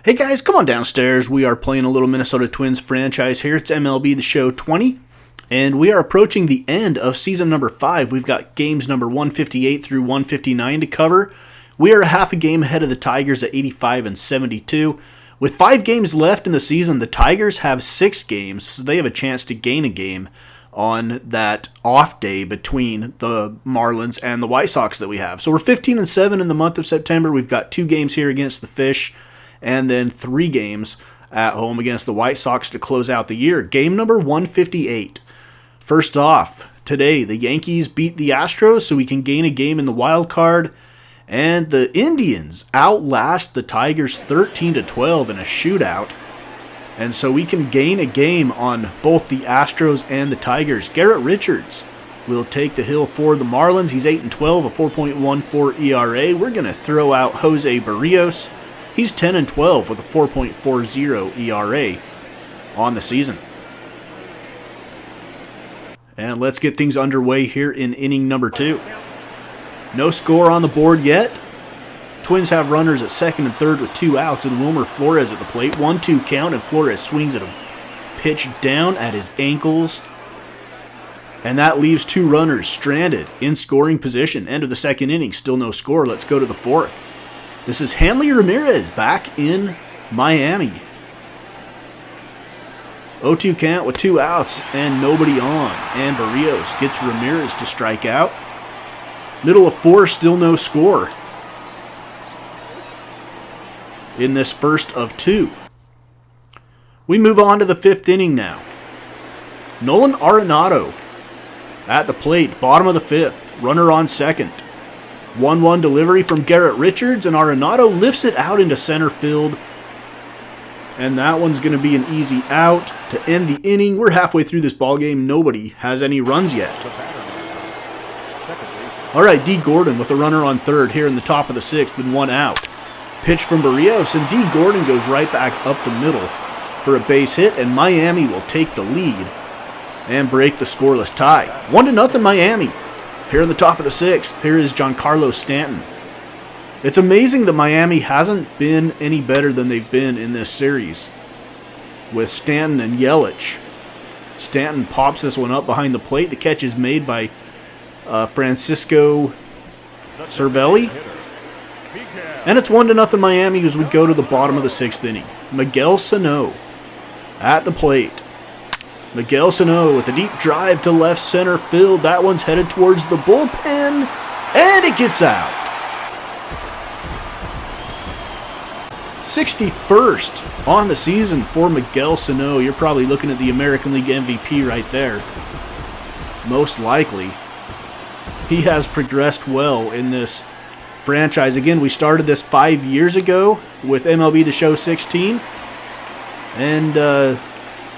Hey guys, come on downstairs. We are playing a little Minnesota Twins franchise here. It's MLB The Show 20, and we are approaching the end of season number 5. We've got games number 158 through 159 to cover. We are half a game ahead of the Tigers at 85 and 72. With 5 games left in the season, the Tigers have 6 games, so they have a chance to gain a game on that off day between the Marlins and the White Sox that we have. So we're 15 and 7 in the month of September. We've got 2 games here against the Fish, and then 3 games at home against the White Sox to close out the year. Game number 158. First off, today the Yankees beat the Astros so we can gain a game in the wild card, and the Indians outlast the Tigers 13-12 in a shootout, and so we can gain a game on both the Astros and the Tigers. Garrett Richards will take the hill for the Marlins. He's 8-12, a 4.14 ERA. We're going to throw out Jose Barrios. He's 10-12 with a 4.40 ERA on the season. And let's get things underway here in inning number 2. No score on the board yet. Twins have runners at second and third with 2 outs, and Wilmer Flores at the plate. 1-2 count, and Flores swings at a pitch down at his ankles. And that leaves 2 runners stranded in scoring position. End of the second inning, still no score. Let's go to the 4th. This is Hanley Ramirez back in Miami. 0-2 count with 2 outs and nobody on. And Barrios gets Ramirez to strike out. Middle of 4, still no score in this first of 2. We move on to the 5th inning now. Nolan Arenado at the plate, bottom of the 5th. Runner on second. 1-1 delivery from Garrett Richards, and Arenado lifts it out into center field. And that one's going to be an easy out to end the inning. We're halfway through this ballgame. Nobody has any runs yet. All right, D. Gordon with a runner on third here in the top of the 6th and 1 out. Pitch from Barrios, and D. Gordon goes right back up the middle for a base hit, and Miami will take the lead and break the scoreless tie. 1-0 Miami. Here in the top of the 6th, here is Giancarlo Stanton. It's amazing that Miami hasn't been any better than they've been in this series with Stanton and Yelich. Stanton pops this one up behind the plate. The catch is made by Francisco Cervelli. And it's 1-0 Miami as we go to the bottom of the 6th inning. Miguel Sano at the plate. Miguel Sano with a deep drive to left center field. That one's headed towards the bullpen, and it gets out. 61st on the season for Miguel Sano. You're probably looking at the American League MVP right there. Most likely. He has progressed well in this franchise. Again, we started this 5 years ago with MLB The Show 16. And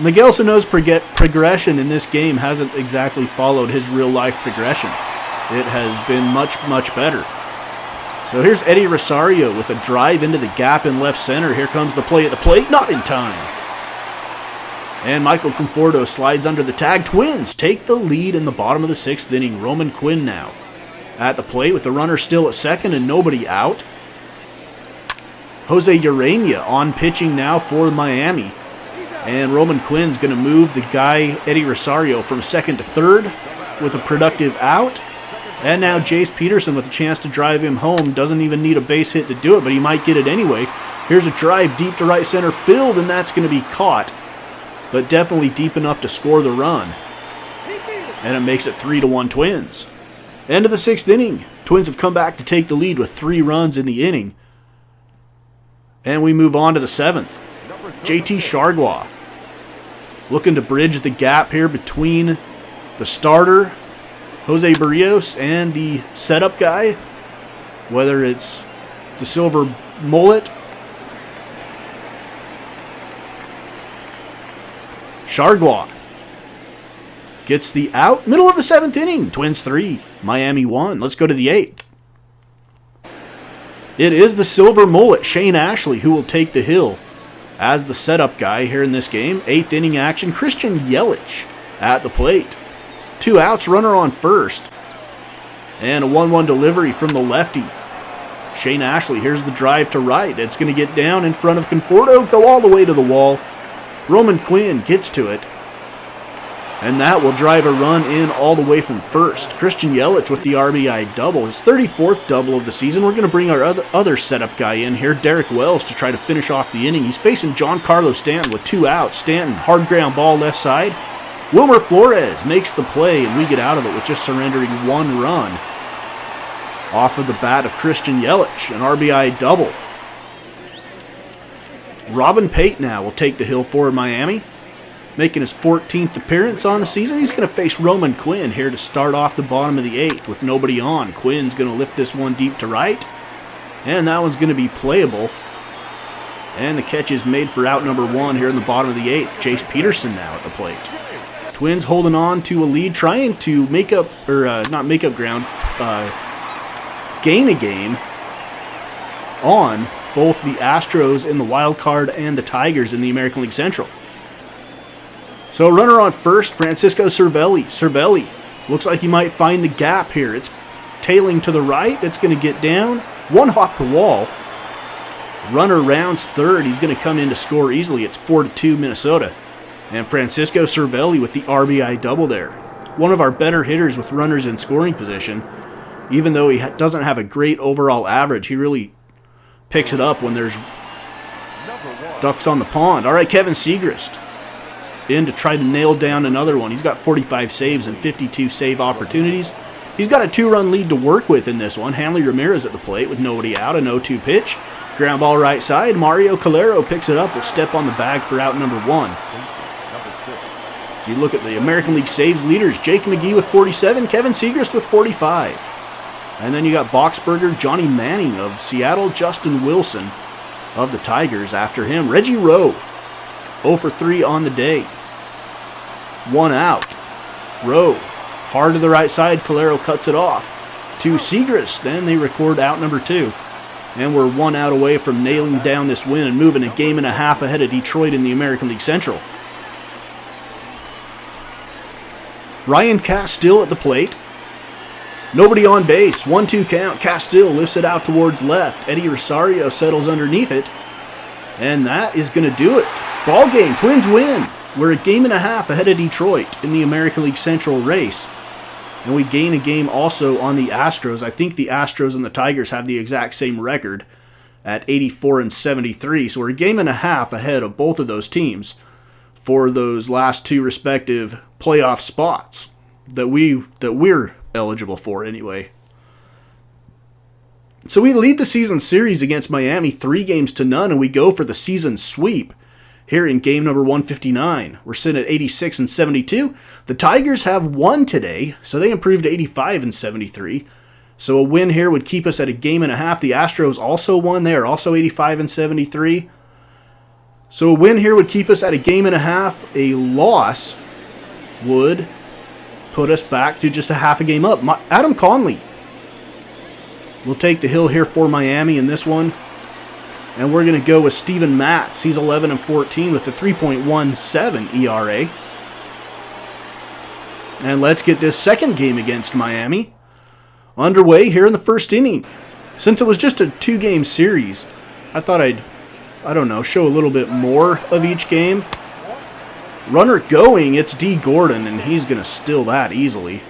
Miguel Sano's progression in this game hasn't exactly followed his real-life progression. It has been much, much better. So here's Eddie Rosario with a drive into the gap in left center. Here comes the play at the plate, not in time. And Michael Conforto slides under the tag. Twins take the lead in the bottom of the 6th inning. Roman Quinn now at the plate with the runner still at second and nobody out. Jose Urania on pitching now for Miami. And Roman Quinn's going to move the guy, Eddie Rosario, from second to third with a productive out. And now Jace Peterson with a chance to drive him home. Doesn't even need a base hit to do it, but he might get it anyway. Here's a drive deep to right center field, and that's going to be caught. But definitely deep enough to score the run. And it makes it 3-1 Twins. End of the 6th inning. Twins have come back to take the lead with 3 runs in the inning. And we move on to the 7th. JT Chargois looking to bridge the gap here between the starter, Jose Barrios, and the setup guy, whether it's the silver mullet. Chargois gets the out. Middle of the 7th inning. Twins 3, Miami 1. Let's go to the 8th. It is the silver mullet, Shane Ashley, who will take the hill as the setup guy here in this game. 8th inning action. Christian Yelich at the plate. 2 outs, runner on first. And a 1-1 delivery from the lefty. Shane Ashley, here's the drive to right. It's going to get down in front of Conforto, go all the way to the wall. Roman Quinn gets to it. And that will drive a run in all the way from first. Christian Yelich with the RBI double, his 34th double of the season. We're going to bring our other setup guy in here, Derek Wells, to try to finish off the inning. He's facing Giancarlo Stanton with 2 outs. Stanton, hard ground ball left side. Wilmer Flores makes the play, and we get out of it with just surrendering 1 run off of the bat of Christian Yelich, an RBI double. Robin Pate now will take the hill for Miami, making his 14th appearance on the season. He's going to face Roman Quinn here to start off the bottom of the 8th with nobody on. Quinn's going to lift this one deep to right, and that one's going to be playable. And the catch is made for out number 1 here in the bottom of the 8th. Chase Peterson now at the plate. Twins holding on to a lead, trying to make up, or not make up ground, gain a game on both the Astros in the wild card and the Tigers in the American League Central. So runner on first, Francisco Cervelli. Cervelli looks like he might find the gap here. It's tailing to the right. It's going to get down. 1 hop the wall. Runner rounds third. He's going to come in to score easily. It's 4-2 Minnesota. And Francisco Cervelli with the RBI double there. One of our better hitters with runners in scoring position. Even though he doesn't have a great overall average, he really picks it up when there's ducks on the pond. All right, Kevin Segrist in to try to nail down another one. He's got 45 saves and 52 save opportunities. He's got a 2-run lead to work with in this one. Hanley Ramirez at the plate with nobody out, an 0-2 pitch. Ground ball right side. Mario Calero picks it up, will step on the bag for out number 1. So you look at the American League saves leaders. Jake McGee with 47, Kevin Segrist with 45. And then you got Boxberger, Johnny Manning of Seattle, Justin Wilson of the Tigers after him. Reggie Rowe, 0 for 3 on the day. 1 out. Rowe, hard to the right side. Calero cuts it off to Segrist. Then they record out number 2. And we're 1 out away from nailing down this win and moving a game and a half ahead of Detroit in the American League Central. Ryan Castile at the plate. Nobody on base. 1-2 count. Castile lifts it out towards left. Eddie Rosario settles underneath it. And that is going to do it. Ball game. Twins win. We're a game and a half ahead of Detroit in the American League Central race. And we gain a game also on the Astros. I think the Astros and the Tigers have the exact same record at 84 and 73. So we're a game and a half ahead of both of those teams for those last 2 respective playoff spots that we're eligible for anyway. So we lead the season series against Miami 3-0, and we go for the season sweep here in game number 159. We're sitting at 86 and 72. The Tigers have won today, so they improved to 85 and 73. So a win here would keep us at a game and a half. The Astros also won. They are also 85 and 73. So a win here would keep us at a game and a half. A loss would put us back to just a half a game up. Adam Conley will take the hill here for Miami in this one. And we're going to go with Steven Matz. He's 11 and 14 with a 3.17 ERA. And let's get this second game against Miami underway here in the first inning. Since it was just a 2-game series, I thought I'd show a little bit more of each game. Runner going, it's D. Gordon, and he's going to steal that easily.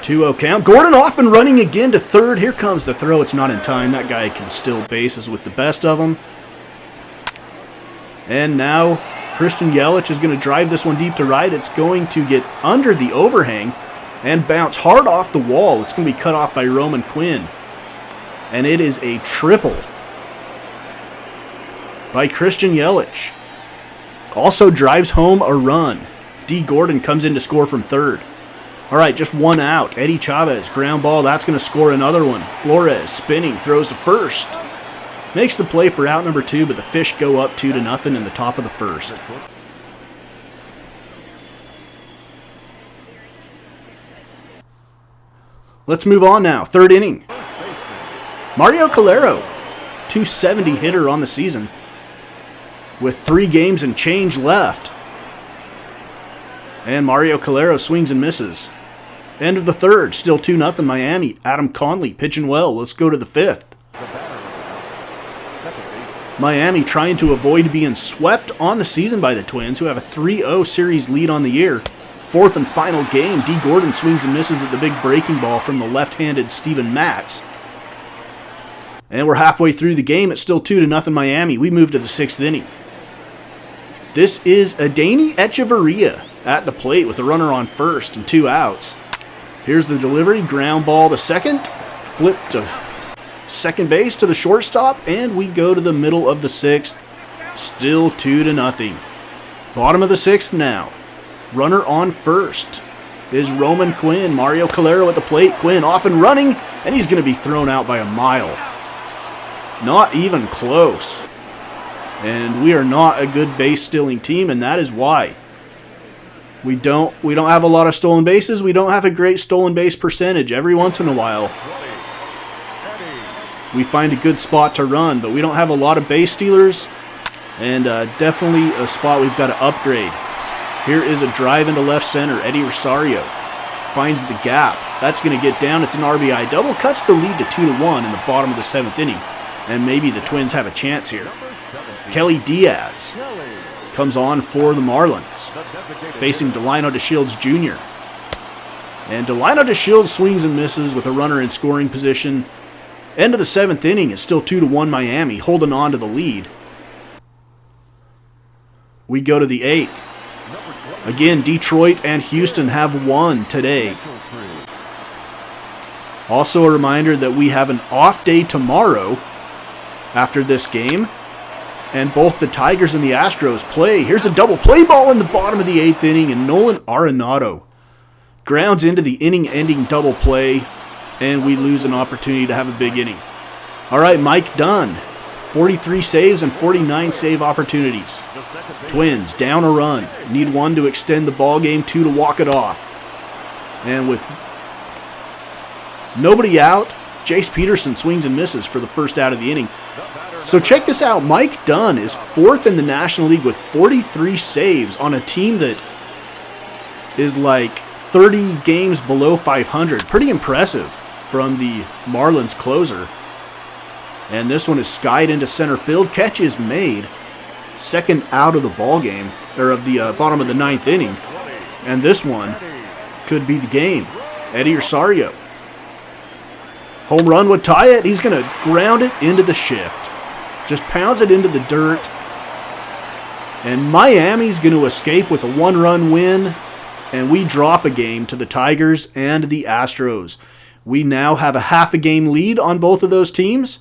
2-0 count. Gordon off and running again to third. Here comes the throw. It's not in time. That guy can steal bases with the best of them. And now Christian Yelich is going to drive this one deep to right. It's going to get under the overhang and bounce hard off the wall. It's going to be cut off by Roman Quinn. And it is a triple by Christian Yelich. Also drives home a run. D. Gordon comes in to score from third. All right, just 1 out. Eddie Chavez, ground ball. That's going to score another one. Flores spinning, throws to first. Makes the play for out number 2, but the Fish go up 2-0 in the top of the first. Let's move on now. Third inning. Mario Calero, 270 hitter on the season, with 3 games and change left. And Mario Calero swings and misses. End of the third, still 2-0 Miami. Adam Conley pitching well. Let's go to the 5th. Miami trying to avoid being swept on the season by the Twins, who have a 3-0 series lead on the year. Fourth and final game, D. Gordon swings and misses at the big breaking ball from the left-handed Steven Matz. And we're halfway through the game. It's still 2-0 Miami. We move to the 6th inning. This is Adeiny Echeverria at the plate with a runner on first and 2 outs. Here's the delivery, ground ball to second, flip to second base to the shortstop, and we go to the middle of the 6th. Still 2-0. Bottom of the 6th now. Runner on first is Roman Quinn. Mario Calero at the plate. Quinn off and running, and he's going to be thrown out by a mile. Not even close. And we are not a good base stealing team, and that is why. We don't have a lot of stolen bases. We don't have a great stolen base percentage. Every once in a while, we find a good spot to run, but we don't have a lot of base stealers, and definitely a spot we've got to upgrade. Here is a drive into left center. Eddie Rosario finds the gap. That's going to get down. It's an RBI double. Cuts the lead to 2-1 in the bottom of the 7th inning, and maybe the Twins have a chance here. Kelly Diaz comes on for the Marlins, facing Delino DeShields Jr. And Delino DeShields swings and misses with a runner in scoring position. End of the 7th inning is still 2-1 Miami, holding on to the lead. We go to the 8th. Again, Detroit and Houston have won today. Also a reminder that we have an off day tomorrow after this game. And both the Tigers and the Astros play. Here's a double play ball in the bottom of the 8th inning, and Nolan Arenado grounds into the inning-ending double play, and we lose an opportunity to have a big inning. All right, Mike Dunn, 43 saves and 49 save opportunities. Twins down a run, need one to extend the ball game, 2 to walk it off. And with nobody out, Jace Peterson swings and misses for the first out of the inning. So check this out. Mike Dunn is 4th in the National League with 43 saves on a team that is like 30 games below 500. Pretty impressive from the Marlins closer. And this one is skied into center field. Catch is made. Second out of the ball game, or of the bottom of the 9th inning. And this one could be the game. Eddie Rosario. Home run would tie it. He's going to ground it into the shift. Just pounds it into the dirt. And Miami's going to escape with a 1-run win. And we drop a game to the Tigers and the Astros. We now have a half a game lead on both of those teams.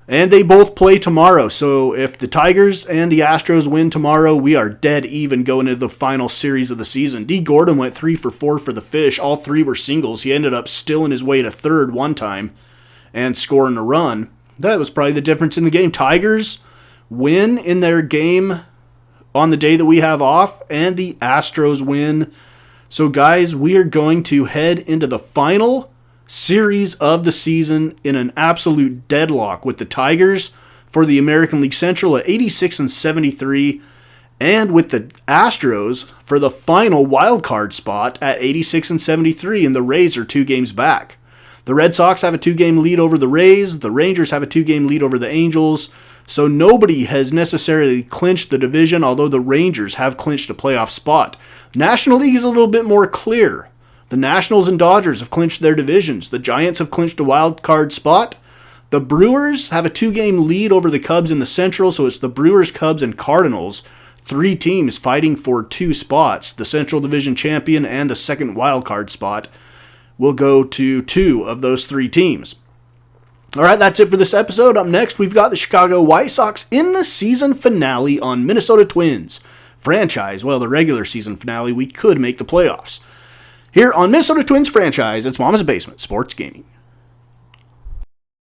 And they both play tomorrow. So if the Tigers and the Astros win tomorrow, we are dead even going into the final series of the season. D. Gordon went 3 for 4 for the Fish. All 3 were singles. He ended up stealing his way to third one time and scoring a run. That was probably the difference in the game. Tigers win in their game on the day that we have off, and the Astros win. So guys, we are going to head into the final series of the season in an absolute deadlock with the Tigers for the American League Central at 86 and 73, and with the Astros for the final wild card spot at 86 and 73, and the Rays are 2 games back. The Red Sox have a 2-game lead over the Rays. The Rangers have a 2-game lead over the Angels. So nobody has necessarily clinched the division, although the Rangers have clinched a playoff spot. National League is a little bit more clear. The Nationals and Dodgers have clinched their divisions. The Giants have clinched a wild card spot. The Brewers have a 2-game lead over the Cubs in the Central, so it's the Brewers, Cubs, and Cardinals. 3 teams fighting for 2 spots. The Central Division champion and the second wild card spot will go to 2 of those 3 teams. All right, that's it for this episode. Up next, we've got the Chicago White Sox in the season finale on Minnesota Twins. Franchise, well, the regular season finale, we could make the playoffs. Here on Minnesota Twins Franchise, it's Mama's Basement Sports Gaming.